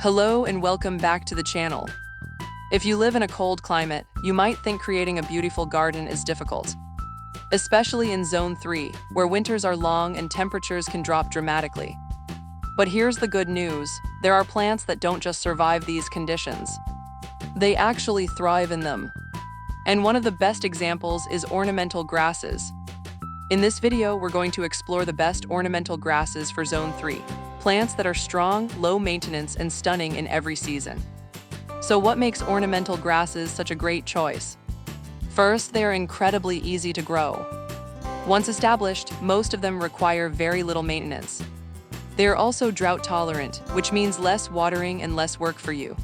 Hello and welcome back to the channel. If you live in a cold climate, you might think creating a beautiful garden is difficult. Especially in Zone 3, where winters are long and temperatures can drop dramatically. But here's the good news, there are plants that don't just survive these conditions. They actually thrive in them. And one of the best examples is ornamental grasses. In this video, we're going to explore the best ornamental grasses for Zone 3. Plants that are strong, low maintenance, and stunning in every season. So what makes ornamental grasses such a great choice? First, they are incredibly easy to grow. Once established, most of them require very little maintenance. They are also drought-tolerant, which means less watering and less work for you.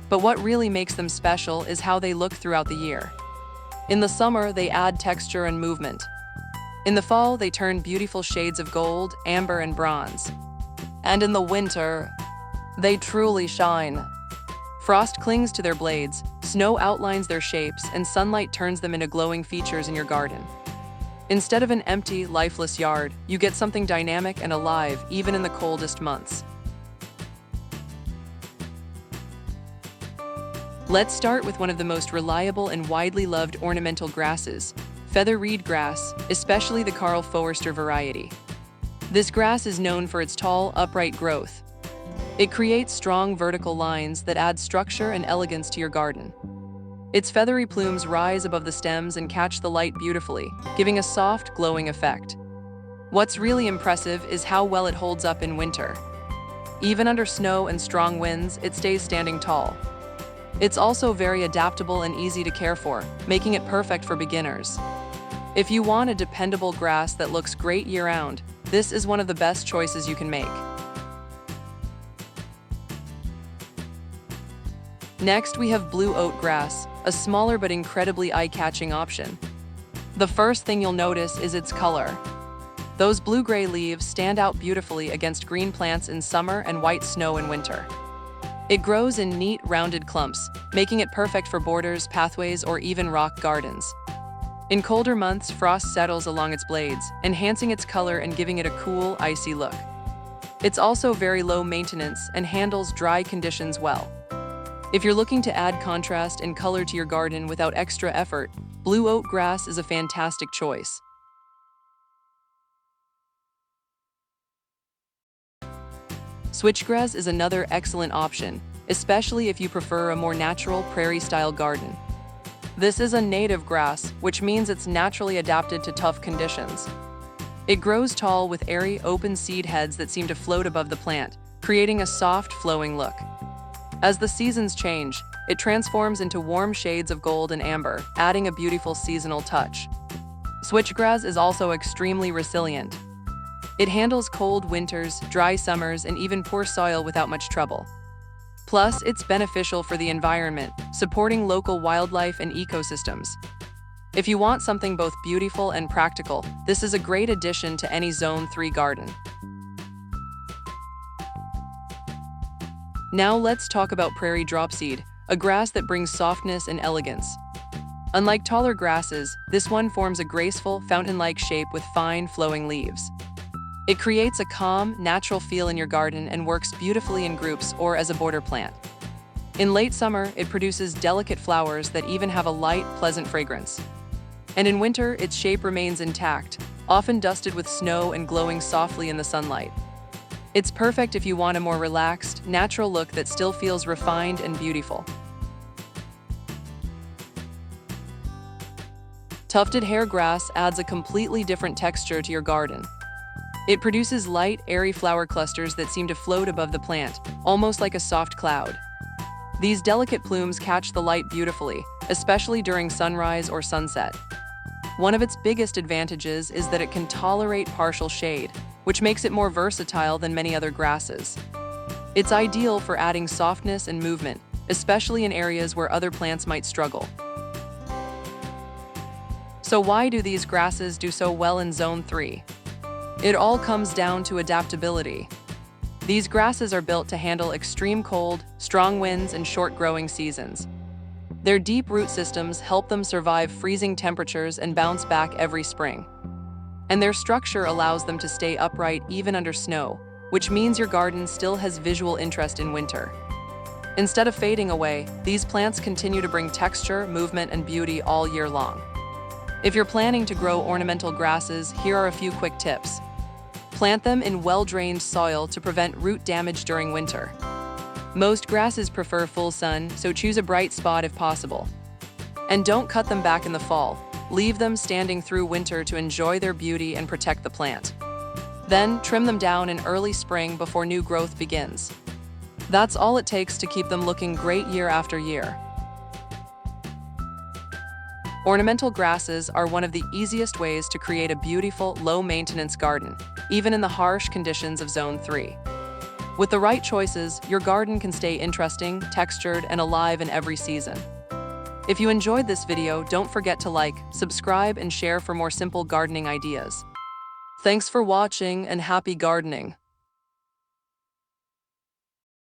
But what really makes them special is how they look throughout the year. In the summer, they add texture and movement. In the fall, they turn beautiful shades of gold, amber, and bronze. And in the winter, they truly shine. Frost clings to their blades, snow outlines their shapes, and sunlight turns them into glowing features in your garden. Instead of an empty, lifeless yard, you get something dynamic and alive even in the coldest months. Let's start with one of the most reliable and widely loved ornamental grasses, feather reed grass, especially the Karl Foerster variety. This grass is known for its tall, upright growth. It creates strong vertical lines that add structure and elegance to your garden. Its feathery plumes rise above the stems and catch the light beautifully, giving a soft, glowing effect. What's really impressive is how well it holds up in winter. Even under snow and strong winds, it stays standing tall. It's also very adaptable and easy to care for, making it perfect for beginners. If you want a dependable grass that looks great year-round, this is one of the best choices you can make. Next, we have blue oat grass, a smaller but incredibly eye-catching option. The first thing you'll notice is its color. Those blue-gray leaves stand out beautifully against green plants in summer and white snow in winter. It grows in neat, rounded clumps, making it perfect for borders, pathways, or even rock gardens. In colder months, frost settles along its blades, enhancing its color and giving it a cool, icy look. It's also very low maintenance and handles dry conditions well. If you're looking to add contrast and color to your garden without extra effort, blue oat grass is a fantastic choice. Switchgrass is another excellent option, especially if you prefer a more natural prairie-style garden. This is a native grass, which means it's naturally adapted to tough conditions. It grows tall with airy, open seed heads that seem to float above the plant, creating a soft, flowing look. As the seasons change, it transforms into warm shades of gold and amber, adding a beautiful seasonal touch. Switchgrass is also extremely resilient. It handles cold winters, dry summers, and even poor soil without much trouble. Plus, it's beneficial for the environment, supporting local wildlife and ecosystems. If you want something both beautiful and practical, this is a great addition to any Zone 3 garden. Now let's talk about Prairie Dropseed, a grass that brings softness and elegance. Unlike taller grasses, this one forms a graceful, fountain-like shape with fine, flowing leaves. It creates a calm, natural feel in your garden and works beautifully in groups or as a border plant. In late summer, it produces delicate flowers that even have a light, pleasant fragrance. And in winter, its shape remains intact, often dusted with snow and glowing softly in the sunlight. It's perfect if you want a more relaxed, natural look that still feels refined and beautiful. Tufted hair grass adds a completely different texture to your garden. It produces light, airy flower clusters that seem to float above the plant, almost like a soft cloud. These delicate plumes catch the light beautifully, especially during sunrise or sunset. One of its biggest advantages is that it can tolerate partial shade, which makes it more versatile than many other grasses. It's ideal for adding softness and movement, especially in areas where other plants might struggle. So why do these grasses do so well in Zone 3? It all comes down to adaptability. These grasses are built to handle extreme cold, strong winds, and short growing seasons. Their deep root systems help them survive freezing temperatures and bounce back every spring. And their structure allows them to stay upright even under snow, which means your garden still has visual interest in winter. Instead of fading away, these plants continue to bring texture, movement, and beauty all year long. If you're planning to grow ornamental grasses, here are a few quick tips. Plant them in well-drained soil to prevent root damage during winter. Most grasses prefer full sun, so choose a bright spot if possible. And don't cut them back in the fall. Leave them standing through winter to enjoy their beauty and protect the plant. Then, trim them down in early spring before new growth begins. That's all it takes to keep them looking great year after year. Ornamental grasses are one of the easiest ways to create a beautiful, low-maintenance garden, even in the harsh conditions of Zone 3. With the right choices, your garden can stay interesting, textured, and alive in every season. If you enjoyed this video, don't forget to like, subscribe, and share for more simple gardening ideas. Thanks for watching and happy gardening!